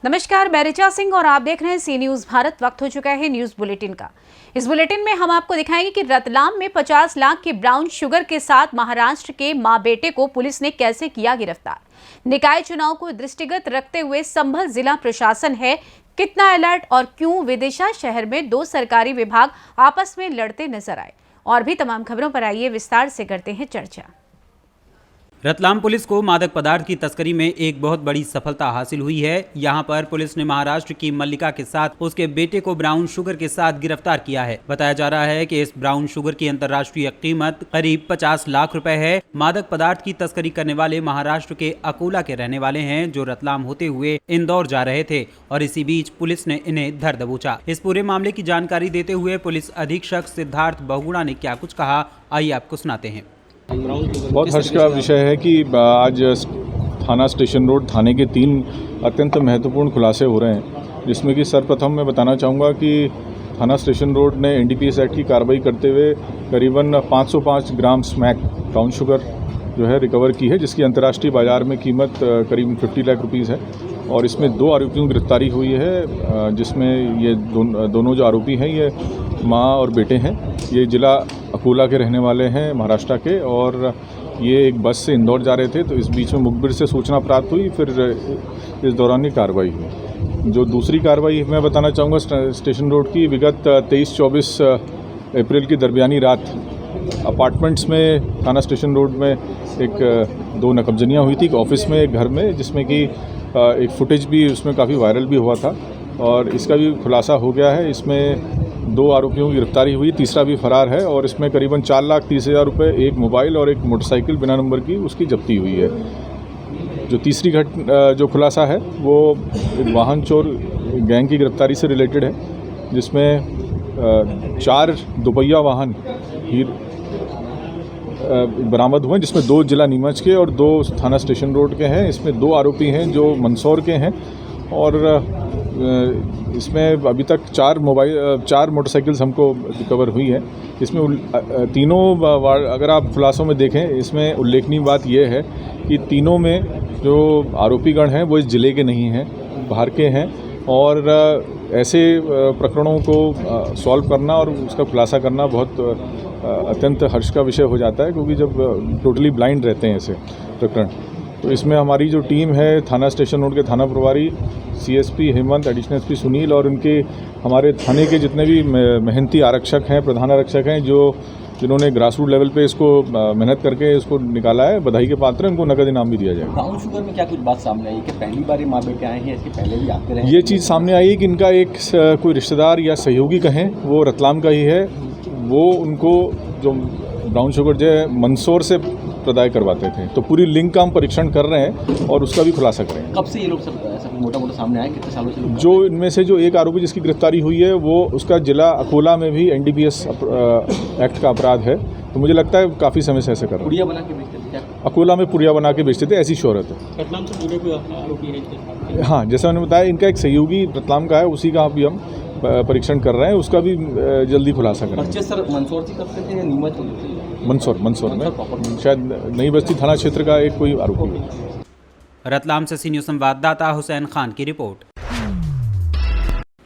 नमस्कार, मैं ऋचा सिंह और आप देख रहे हैं सी न्यूज भारत। वक्त हो चुका है न्यूज बुलेटिन का। इस बुलेटिन में हम आपको दिखाएंगे कि रतलाम में 50 लाख के ब्राउन शुगर के साथ महाराष्ट्र के मां बेटे को पुलिस ने कैसे किया गिरफ्तार। निकाय चुनाव को दृष्टिगत रखते हुए संभल जिला प्रशासन है कितना अलर्ट और क्यों विदिशा शहर में 2 सरकारी विभाग आपस में लड़ते नजर आए। और भी तमाम खबरों पर आइए विस्तार से करते हैं चर्चा। रतलाम पुलिस को मादक पदार्थ की तस्करी में एक बहुत बड़ी सफलता हासिल हुई है। यहां पर पुलिस ने महाराष्ट्र की मल्लिका के साथ उसके बेटे को ब्राउन शुगर के साथ गिरफ्तार किया है। बताया जा रहा है कि इस ब्राउन शुगर की अंतर्राष्ट्रीय कीमत करीब 50 लाख रुपए है। मादक पदार्थ की तस्करी करने वाले महाराष्ट्र के अकोला के रहने वाले हैं, जो रतलाम होते हुए इंदौर जा रहे थे और इसी बीच पुलिस ने इन्हें धर दबोचा। इस पूरे मामले की जानकारी देते हुए पुलिस अधीक्षक सिद्धार्थ बहुगुणा ने क्या कुछ कहा, आइए आपको सुनाते हैं। बहुत हर्ष का विषय है कि आज थाना स्टेशन रोड थाने के 3 अत्यंत महत्वपूर्ण खुलासे हो रहे हैं, जिसमें कि सर्वप्रथम मैं बताना चाहूँगा कि थाना स्टेशन रोड ने एनडीपीएस एक्ट की कार्रवाई करते हुए करीबन 505 ग्राम स्मैक ब्राउन शुगर जो है रिकवर की है, जिसकी अंतर्राष्ट्रीय बाज़ार में कीमत करीब 50 लाख रुपीज़ है। और इसमें 2 आरोपियों की गिरफ्तारी हुई है, जिसमें ये दोनों जो आरोपी हैं ये माँ और बेटे हैं। ये ज़िला अकोला के रहने वाले हैं, महाराष्ट्र के, और ये एक बस से इंदौर जा रहे थे। तो इस बीच में मुखबिर से सूचना प्राप्त हुई, फिर इस दौरान ये कार्रवाई हुई। जो दूसरी कार्रवाई मैं बताना चाहूँगा स्टेशन रोड की, विगत 23-24 अप्रैल की दरमियानी रात अपार्टमेंट्स में थाना स्टेशन रोड में एक 2 नकबजनियाँ हुई थी, एक ऑफिस में, एक घर में, जिसमें कि एक फुटेज भी उसमें काफ़ी वायरल भी हुआ था और इसका भी खुलासा हो गया है। इसमें 2 आरोपियों की गिरफ्तारी हुई, तीसरा भी फरार है और इसमें करीबन 4,30,000 रुपये, एक मोबाइल और एक मोटरसाइकिल बिना नंबर की उसकी जब्ती हुई है। जो तीसरी जो खुलासा है वो एक वाहन चोर गैंग की गिरफ्तारी से रिलेटेड है, जिसमें 4 दोपहिया वाहन बरामद हुए, जिसमें 2 जिला नीमच के और 2 थाना स्टेशन रोड के हैं। इसमें 2 आरोपी हैं जो मंदसौर के हैं और इसमें अभी तक 4 मोटरसाइकिल्स हमको रिकवर हुई है। इसमें तीनों, अगर आप खुलासों में देखें, इसमें उल्लेखनीय बात यह है कि तीनों में जो आरोपीगण हैं वो इस ज़िले के नहीं हैं, बाहर के हैं। और ऐसे प्रकरणों को सॉल्व करना और उसका खुलासा करना बहुत अत्यंत हर्ष का विषय हो जाता है, क्योंकि जब टोटली ब्लाइंड रहते हैं ऐसे प्रकरण। तो इसमें हमारी जो टीम है, थाना स्टेशन रोड के थाना प्रभारी CSP Hemant, additional SP Sunil और उनके हमारे थाने के जितने भी मेहनती आरक्षक हैं, प्रधान आरक्षक हैं, जिन्होंने ग्रास रूट लेवल पे इसको मेहनत करके इसको निकाला है, बधाई के पात्र हैं। उनको नकद इनाम भी दिया जाएगा। ब्राउन शुगर में क्या कुछ बात सामने आई कि पहली बार ये माँ बेटे आए हैं, इसके पहले भी आते रहे? ये चीज़ सामने आई है कि इनका एक कोई रिश्तेदार या सहयोगी कहें, वो रतलाम का ही है, वो उनको जो ब्राउन शुगर जो है मंदसौर से प्रदाय करवाते थे। तो पूरी लिंक का हम परीक्षण कर रहे हैं और उसका भी खुलासा करेंट। कब से ये लोग सब मोटा सामने आए, कितने सालों से? जो इनमें से जो एक आरोपी जिसकी गिरफ्तारी हुई है, वो उसका जिला अकोला में भी एनडीपीएस एक्ट का अपराध है। तो मुझे लगता है काफ़ी समय से ऐसे कर रहे हैं। पुड़िया बना के बेचते थे क्या? अकोला में पुड़िया बना के बेचते थे, ऐसी शोहरत है। रतलाम से जुड़े कोई आरोपी है? हाँ, जैसा मैंने बताया, इनका एक सहयोगी रतलाम का है, उसी का भी हम परीक्षण कर रहे हैं, उसका भी जल्दी खुलासा करेंगे। सर मंदसौर से करते थे या नीमच? मंदसौर में शायद नई बस्ती थाना क्षेत्र का एक कोई आरोपी है। रतलाम से सी न्यूज संवाददाता हुसैन खान की रिपोर्ट।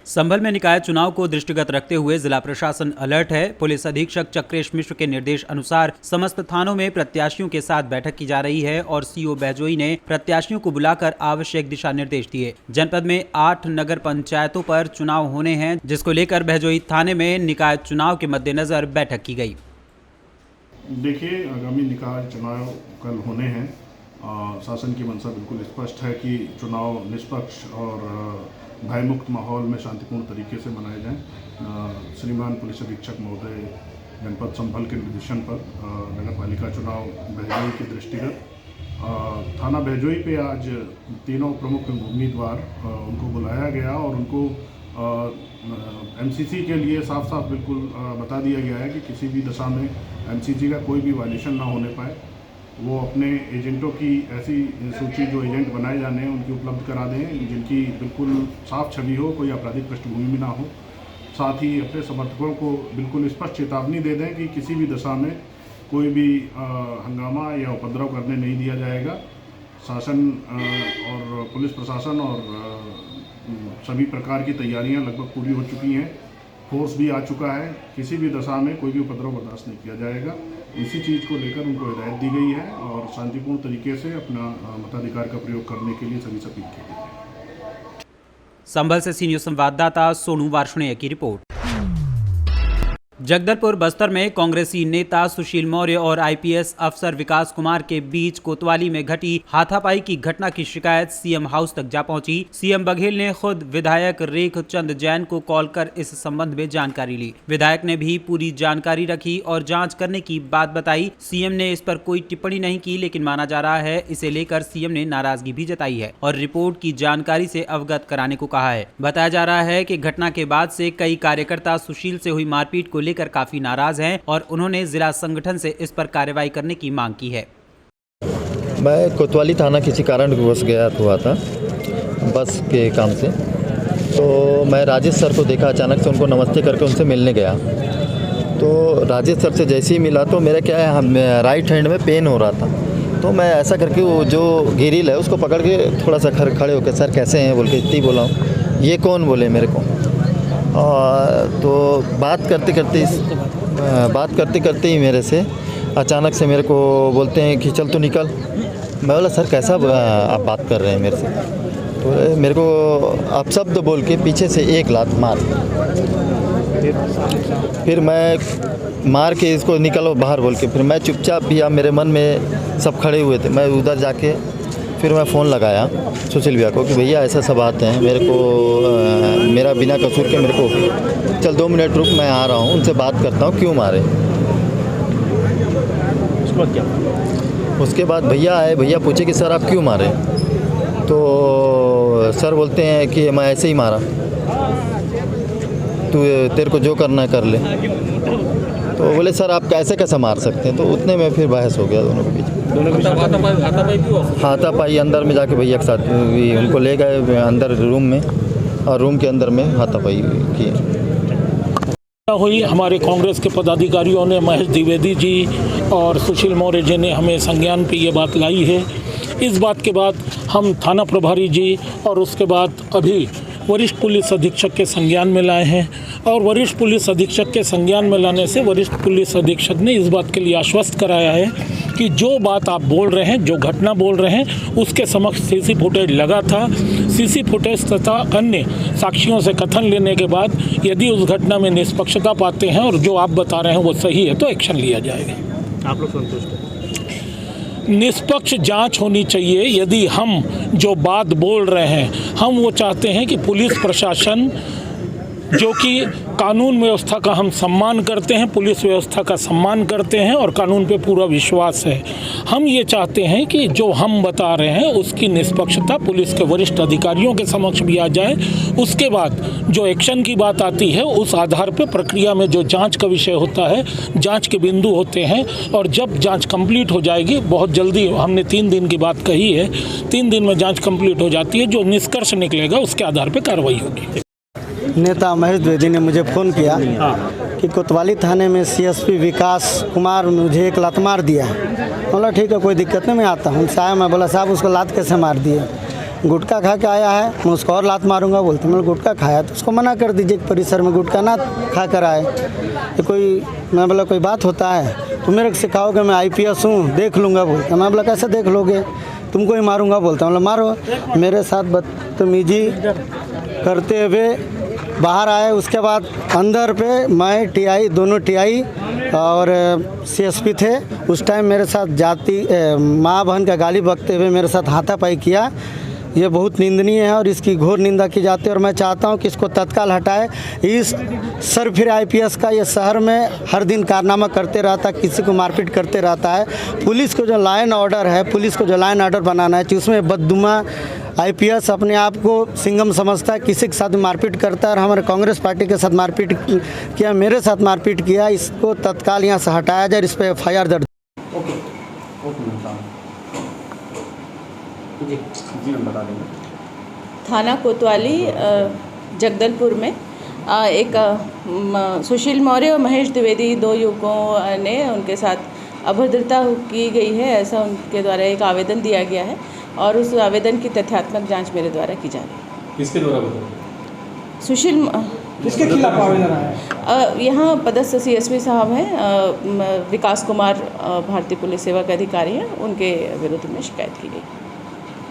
संभल में निकाय चुनाव को दृष्टिगत रखते हुए जिला प्रशासन अलर्ट है। पुलिस अधीक्षक चक्रेश मिश्र के निर्देश अनुसार समस्त थानों में प्रत्याशियों के साथ बैठक की जा रही है और सीओ बहजोई ने प्रत्याशियों को बुलाकर आवश्यक दिशा निर्देश दिए। जनपद में 8 नगर पंचायतों पर चुनाव होने हैं, जिसको लेकर बहजोई थाने में निकाय चुनाव के मद्देनजर बैठक की गई। देखिए, आगामी निकाय चुनाव कल होने हैं। शासन की मंशा बिल्कुल स्पष्ट है कि चुनाव निष्पक्ष और भयमुक्त माहौल में शांतिपूर्ण तरीके से मनाए जाएं। श्रीमान पुलिस अधीक्षक महोदय जनपद संभल के निर्देशन पर नगर पालिका चुनाव बहजोई के दृष्टिगत थाना बहजोई पे आज तीनों प्रमुख उम्मीदवार उनको बुलाया गया और उनको एमसीसी के लिए साफ साफ बिल्कुल बता दिया गया है कि किसी भी दशा में एमसीसी का कोई भी वायलेशन ना होने पाए। वो अपने एजेंटों की ऐसी सूची, जो एजेंट बनाए जाने हैं उनकी उपलब्ध करा दें, जिनकी बिल्कुल साफ छवि हो, कोई आपराधिक पृष्ठभूमि भी ना हो। साथ ही अपने समर्थकों को बिल्कुल स्पष्ट चेतावनी दे दें कि किसी भी दशा में कोई भी हंगामा या उपद्रव करने नहीं दिया जाएगा। शासन और पुलिस प्रशासन और सभी प्रकार की तैयारियां लगभग पूरी हो चुकी हैं। फोर्स भी आ चुका है। किसी भी दशा में कोई भी उपद्रव बर्दाश्त नहीं किया जाएगा। इसी चीज़ को लेकर उनको हिदायत दी गई है और शांतिपूर्ण तरीके से अपना मताधिकार का प्रयोग करने के लिए सभी से अपील की गई है। संभल से सीनियर संवाददाता सोनू वार्ष्णेय की रिपोर्ट। जगदलपुर बस्तर में कांग्रेसी नेता सुशील मौर्य और आईपीएस अफसर विकास कुमार के बीच कोतवाली में घटी हाथापाई की घटना की शिकायत सीएम हाउस तक जा पहुंची। सीएम बघेल ने खुद विधायक रेख चंद जैन को कॉल कर इस संबंध में जानकारी ली। विधायक ने भी पूरी जानकारी रखी और जांच करने की बात बताई। सीएम ने इस पर कोई टिप्पणी नहीं की, लेकिन माना जा रहा है इसे लेकर सीएम ने नाराजगी भी जताई है और रिपोर्ट की जानकारी से अवगत कराने को कहा है। बताया जा रहा है कि घटना के बाद से कई कार्यकर्ता सुशील से हुई मारपीट को लेकर काफी नाराज हैं और उन्होंने जिला संगठन से इस पर कार्रवाई करने की मांग की है। मैं कोतवाली थाना किसी कारणवश गया हुआ था बस के काम से, तो मैं राजेश सर को देखा। अचानक से उनको नमस्ते करके उनसे मिलने गया, तो राजेश सर से जैसे ही मिला तो मेरा क्या है राइट हैंड में पेन हो रहा था। तो मैं ऐसा करके वो जो गिरिल है उसको पकड़ के थोड़ा सा खड़े होकर सर कैसे हैं बोल के इतनी बोला हूँ। ये कौन बोले मेरे को। तो बात करते करते ही मेरे से अचानक से मेरे को बोलते हैं कि चल तो निकल। मैं बोला सर कैसा आप बात कर रहे हैं मेरे से। तो मेरे को अपशब्द बोल के पीछे से एक लात मार, फिर मैं मार के इसको निकलो बाहर बोल के फिर मैं चुपचाप भी, मेरे मन में सब खड़े हुए थे। मैं उधर जाके फिर मैं फ़ोन लगाया सुशील भैया को कि भैया ऐसा सब आते हैं, मेरे को मेरा बिना कसूर के मेरे को चल 2 मिनट रुक, मैं आ रहा हूँ, उनसे बात करता हूँ क्यों मारे। उसके बाद क्या? उसके बाद भैया आए, भैया पूछे कि सर आप क्यों मारे। तो सर बोलते हैं कि मैं ऐसे ही मारा, तू तेरे को जो करना है कर ले। तो बोले सर आप कैसे मार सकते हैं। तो उतने में फिर बहस हो गया दोनों के बीच। हाथापाई अंदर में जाके भैया के साथ उनको ले गए अंदर रूम में, और रूम के अंदर में हाथापाई की हुई। हमारे कांग्रेस के पदाधिकारियों ने, महेश द्विवेदी जी और सुशील मौर्य जी ने हमें संज्ञान पे ये बात लाई है। इस बात के बाद हम थाना प्रभारी जी और उसके बाद अभी वरिष्ठ पुलिस अधीक्षक के संज्ञान में लाए हैं, और वरिष्ठ पुलिस अधीक्षक के संज्ञान में लाने से वरिष्ठ पुलिस अधीक्षक ने इस बात के लिए आश्वस्त कराया है कि जो बात आप बोल रहे हैं, जो घटना बोल रहे हैं, उसके समक्ष सीसी फुटेज लगा था। सीसी फुटेज तथा अन्य साक्षियों से कथन लेने के बाद यदि उस घटना में निष्पक्षता पाते हैं और जो आप बता रहे हैं वो सही है तो एक्शन लिया जाएगा। आप लोग संतुष्ट हैं? निष्पक्ष जांच होनी चाहिए। यदि हम जो बात बोल रहे हैं, हम वो चाहते हैं कि पुलिस प्रशासन, जो कि कानून व्यवस्था का हम सम्मान करते हैं, पुलिस व्यवस्था का सम्मान करते हैं और कानून पे पूरा विश्वास है, हम ये चाहते हैं कि जो हम बता रहे हैं उसकी निष्पक्षता पुलिस के वरिष्ठ अधिकारियों के समक्ष भी आ जाए। उसके बाद जो एक्शन की बात आती है उस आधार पे प्रक्रिया में जो जांच का विषय होता है, जांच के बिंदु होते हैं, और जब जांच कंप्लीट हो जाएगी, बहुत जल्दी हमने 3 दिन की बात कही है, 3 दिन में जांच कंप्लीट हो जाती है, जो निष्कर्ष निकलेगा उसके आधार पर कार्रवाई होगी। नेता महेश द्विवेदी ने मुझे फ़ोन किया कि कोतवाली थाने में सीएसपी विकास कुमार मुझे एक लात मार दिया है। बोला ठीक है कोई दिक्कत नहीं, मैं आता हूँ। उनसे आया, मैं बोला साहब उसको लात कैसे मार दिए। गुटखा खा के आया है, मैं उसको और लात मारूंगा बोलते। मैंने गुटखा खाया तो उसको मना कर दीजिए कि परिसर में गुटखा ना खा कर आए। तो मैं बोला कोई बात होता है, तुम मेरे को सिखाओगे, मैं IPS हूँ, देख लूँगा बोलता। मैं बोला कैसे देख लोगे, तुमको ही मारूंगा बोलता। मतलब मारो। मेरे साथ बदतमीजी करते हुए बाहर आए। उसके बाद अंदर पे मैं TI, दोनों TI और CSP थे। उस टाइम मेरे साथ जाति माँ बहन का गाली बकते हुए मेरे साथ हाथापाई किया। ये बहुत निंदनीय है और इसकी घोर निंदा की जाती है और मैं चाहता हूं कि इसको तत्काल हटाए। इस सर फिर IPS का ये शहर में हर दिन कारनामा करते रहता, किसी को मारपीट करते रहता है। पुलिस को जो लाइन ऑर्डर है, पुलिस को जो लाइन ऑर्डर बनाना है, उसमें बददुमा IPS अपने आप को सिंघम समझता है, किसी के साथ मारपीट करता है और हमारे कांग्रेस पार्टी के साथ मारपीट किया, मेरे साथ मारपीट किया। इसको तत्काल यहाँ से हटाया जाए, इस पर FIR दर्ज। जी हम बता देंगे। थाना कोतवाली जगदलपुर में एक सुशील मौर्य और महेश द्विवेदी 2 युवकों ने उनके साथ अभद्रता की गई है, ऐसा उनके द्वारा एक आवेदन दिया गया है और उस आवेदन की तथ्यात्मक जांच मेरे द्वारा की जा रही है। किसके द्वारा बताया? सुशील किसके खिलाफ आवेदन आया? यहाँ पदस्थ CSP साहब हैं, विकास कुमार भारतीय पुलिस सेवा के अधिकारी हैं, उनके विरुद्ध में शिकायत की गई।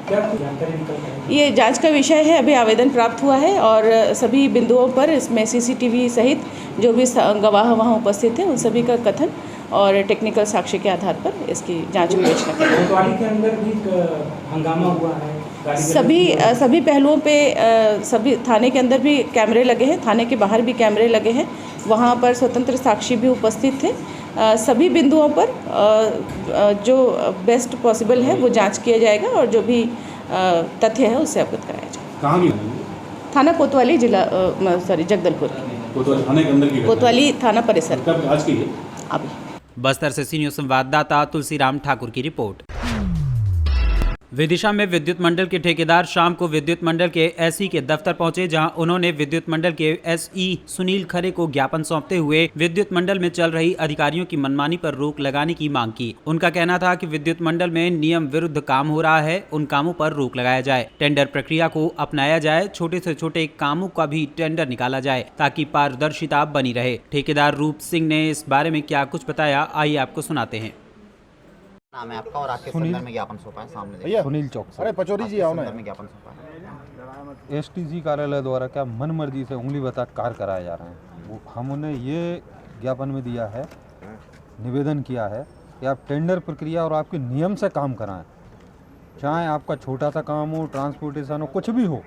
क्या जानकारी निकल कर आई? ये जांच का विषय है, अभी आवेदन प्राप्त हुआ है और सभी बिंदुओं पर इसमें CCTV सहित जो भी गवाह वहाँ उपस्थित थे उन सभी का कथन और टेक्निकल साक्ष्य के आधार पर इसकी जांच विवेचना की। कोतवाली के अंदर भी हंगामा हुआ है, सभी पहलुओं पे सभी थाने के अंदर भी कैमरे लगे हैं, थाने के बाहर भी कैमरे लगे हैं, वहाँ पर स्वतंत्र साक्षी भी उपस्थित थे। सभी बिंदुओं पर जो बेस्ट पॉसिबल है वो जांच किया जाएगा और जो भी तथ्य है उससे अवगत कराया जाएगा। कहाँ की? थाना कोतवाली जिला जगदलपुर कोतवाली थाने के अंदर की? कोतवाली थाना परिसर। कब आज की है? अभी बस्तर से सी न्यूज संवाददाता तुलसीराम ठाकुर की रिपोर्ट। विदिशा में विद्युत मंडल के ठेकेदार शाम को विद्युत मंडल के SE के दफ्तर पहुंचे, जहां उन्होंने विद्युत मंडल के SE सुनील खरे को ज्ञापन सौंपते हुए विद्युत मंडल में चल रही अधिकारियों की मनमानी पर रोक लगाने की मांग की। उनका कहना था कि विद्युत मंडल में नियम विरुद्ध काम हो रहा है, उन कामों पर रोक लगाया जाए, टेंडर प्रक्रिया को अपनाया जाए, छोटे से छोटे कामों का भी टेंडर निकाला जाए ताकि पारदर्शिता बनी रहे। ठेकेदार रूप सिंह ने इस बारे में क्या कुछ बताया, आइए आपको सुनाते हैं। नाम है आपका और आपके संदर्भ में ज्ञापन सौंपा है सामने भैया सुनील चौक से। अरे पचौरी जी आओ ना। में ज्ञापन सौंपा है STG कार्यालय द्वारा क्या मनमर्जी से उंगली बता कार्य कराए जा रहे हैं। वो हमने ये ज्ञापन में दिया है, निवेदन किया है कि आप टेंडर प्रक्रिया और आपके नियम से काम कराएं, चाहे आपका छोटा सा काम हो, ट्रांसपोर्टेशन हो, कुछ भी हो,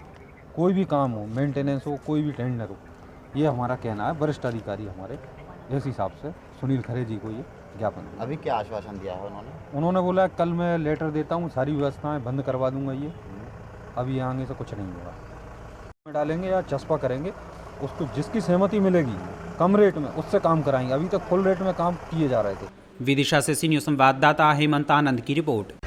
कोई भी काम हो, मेंटेनेंस हो, कोई भी टेंडर हो। ये हमारा कहना है वरिष्ठ अधिकारी हमारे SE साहब से सुनील खरे जी को ये ज्ञापन। अभी क्या आश्वासन दिया है उन्होंने बोला कल मैं लेटर देता हूँ, सारी व्यवस्थाएं बंद करवा दूंगा, ये अभी आगे से कुछ नहीं होगा, में डालेंगे या चस्पा करेंगे, उसको जिसकी सहमति मिलेगी कम रेट में उससे काम कराएंगे। अभी तक फुल रेट में काम किए जा रहे थे। विदिशा से सी न्यूज संवाददाता हेमंत आनंद की रिपोर्ट।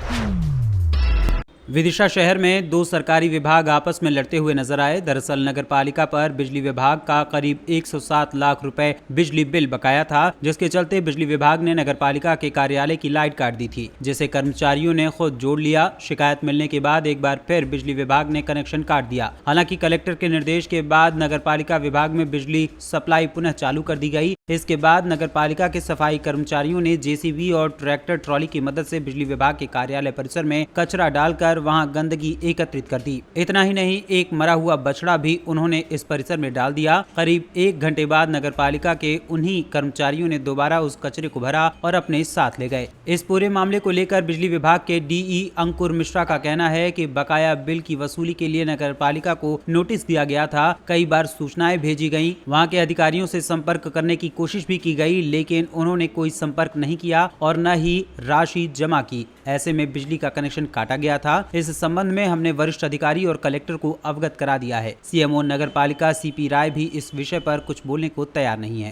विदिशा शहर में दो सरकारी विभाग आपस में लड़ते हुए नजर आए। दरअसल नगर पालिका पर बिजली विभाग का करीब 107 लाख रुपए बिजली बिल बकाया था, जिसके चलते बिजली विभाग ने नगर पालिका के कार्यालय की लाइट काट दी थी, जिसे कर्मचारियों ने खुद जोड़ लिया। शिकायत मिलने के बाद एक बार फिर बिजली विभाग ने कनेक्शन काट दिया। हालांकि कलेक्टर के निर्देश के बाद नगर पालिका विभाग में बिजली सप्लाई पुनः चालू कर दी गई। इसके बाद नगर पालिका के सफाई कर्मचारियों ने JCB और ट्रैक्टर ट्रॉली की मदद से बिजली विभाग के कार्यालय परिसर में कचरा डालकर वहां गंदगी एकत्रित कर दी। इतना ही नहीं, एक मरा हुआ बछड़ा भी उन्होंने इस परिसर में डाल दिया। करीब 1 घंटे बाद नगर पालिका के उन्हीं कर्मचारियों ने दोबारा उस कचरे को भरा और अपने साथ ले गए। इस पूरे मामले को लेकर बिजली विभाग के DE अंकुर मिश्रा का कहना है कि बकाया बिल की वसूली के लिए नगर पालिका को नोटिस दिया गया था, कई बार सूचनाएं भेजी गयी, वहाँ के अधिकारियों से संपर्क करने की कोशिश भी की गई, लेकिन उन्होंने कोई संपर्क नहीं किया और न ही राशि जमा की। ऐसे में बिजली का कनेक्शन काटा गया था। इस संबंध में हमने वरिष्ठ अधिकारी और कलेक्टर को अवगत करा दिया है। CMO नगर पालिका CP राय भी इस विषय पर कुछ बोलने को तैयार नहीं है।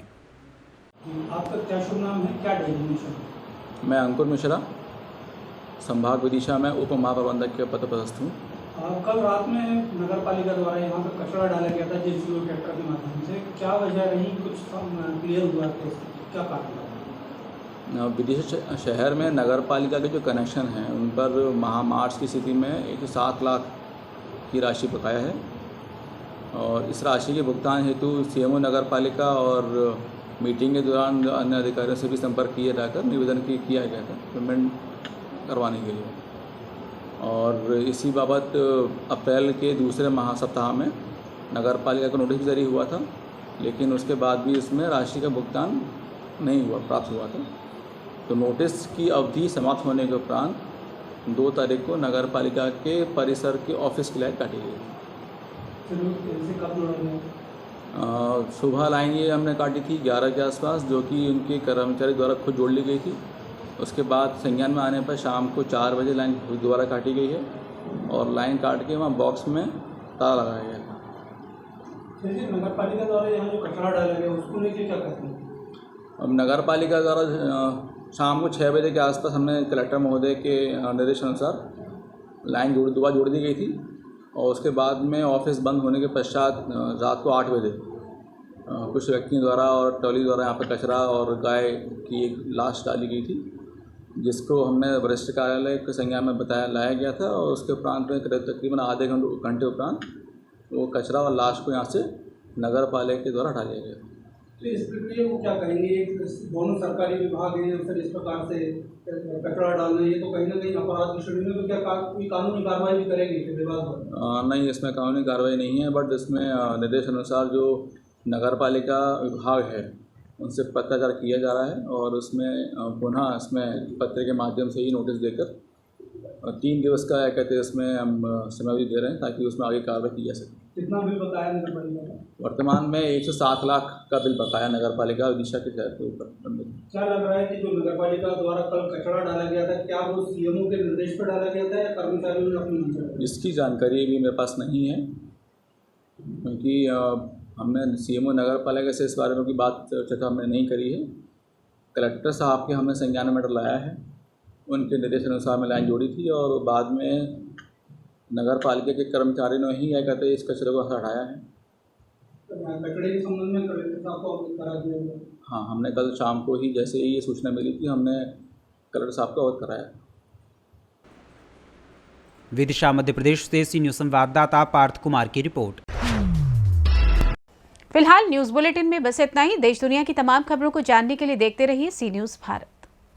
आपका क्या शुभ नाम है, क्या डेजिग्नेशन? मैं अंकुर मिश्रा, संभाग विदिशा में उप महाप्रबंधक के पद पर हूँ। कल रात में नगर पालिका द्वारा यहाँ पर कचरा डाला गया था JCB और ट्रैक्टर के माध्यम से, क्या वजह रही, कुछ क्लियर हुआ तो क्या कारण? विदिशा शहर में नगर पालिका के जो कनेक्शन हैं उन पर मार्च की स्थिति में 107 लाख की राशि बकाया है और इस राशि के भुगतान हेतु CMO नगर पालिका और मीटिंग के दौरान अन्य अधिकारियों से भी संपर्क किया जाकर निवेदन किया गया था पेमेंट करवाने के लिए। और इसी बाबत अप्रैल के दूसरे महासप्ताह में नगर पालिका को नोटिस जारी हुआ था, लेकिन उसके बाद भी इसमें राशि का भुगतान नहीं प्राप्त हुआ था। तो नोटिस की अवधि समाप्त होने के उपरांत 2 तारीख को नगर पालिका के परिसर के ऑफिस की लाइट काटी गई। सुबह लाइन ये हमने काटी थी 11 के आसपास, जो कि उनके कर्मचारी द्वारा खुद जोड़ ली गई थी। उसके बाद संज्ञान में आने पर शाम को 4 बजे लाइन दोबारा काटी गई है और लाइन काट के वहाँ बॉक्स में ताला लगाया गया था। नगर पालिका द्वारा यहाँ जो कचरा डाला गया उसको लेकर क्या कहते हैं? अब नगर पालिका द्वारा शाम को 6 बजे के आसपास हमने कलेक्टर महोदय के निर्देश अनुसार लाइन दोबारा जोड़ दी गई थी और उसके बाद में ऑफिस बंद होने के पश्चात रात को 8 बजे कुछ व्यक्तियों द्वारा और ट्रॉली द्वारा यहाँ पर कचरा और गाय की एक लाश डाली गई थी, जिसको हमने वरिष्ठ कार्यालय के संज्ञान में लाया गया था और उसके उपरांत में तकरीबन आधे घंटे उपरांत वो कचरा और लाश को यहाँ से नगर पालिका के द्वारा हटा लिया गया। तो इस प्रक्रिया को क्या कहेंगे? दोनों सरकारी विभाग हैं, फिर इस प्रकार से कचरा डालना, ये तो कहीं ना कहीं अपराध की श्रेणी में, तो क्या कोई कानूनी कार्रवाई भी करेंगे विभाग पर? नहीं, इसमें कानूनी कार्रवाई नहीं है, बट इसमें निर्देश अनुसार जो नगर पालिका विभाग है उनसे पत्राचार किया जा रहा है और उसमें पुनः इसमें पत्र के माध्यम से ही नोटिस देकर 3 दिवस का कहते हैं इसमें हम समय भी दे रहे हैं ताकि उसमें आगे कार्रवाई की जा सके। कितना बिल बकाया नगर पालिका का? वर्तमान में 107 लाख का बिल बकाया नगर पालिका विदिशा के शहर के ऊपर। क्या लग रहा है कि जो नगर पालिका द्वारा कल कचरा डाला गया था, क्या वो सीएमओ के निर्देश पर डाला गया था या कर्मचारियों ने अपनी मंशा? इसकी जानकारी भी मेरे पास नहीं है, क्योंकि हमने सीएमओ नगर पालिका से इस बारे में कोई बात चर्चा हमने नहीं करी है। कलेक्टर साहब के हमने संज्ञान में मैटर लाया है, उनके निर्देश अनुसार में लाइन जोड़ी थी और बाद में नगर पालिका के कर्मचारियों ने ही क्या कहते हैं इस कचरे को हटाया है। कचरे के संबंध में कलेक्टर साहब को अवगत करा दिया गया? हाँ, हमने कल शाम को ही जैसे ही ये सूचना मिली थी हमने कलेक्टर साहब को अवगत कराया। विदिशा मध्य प्रदेश से सी न्यूज़ संवाददाता पार्थ कुमार की रिपोर्ट। फिलहाल न्यूज़ बुलेटिन में बस इतना ही। देश दुनिया की तमाम खबरों को जानने के लिए देखते रहिए सी न्यूज़ भारत।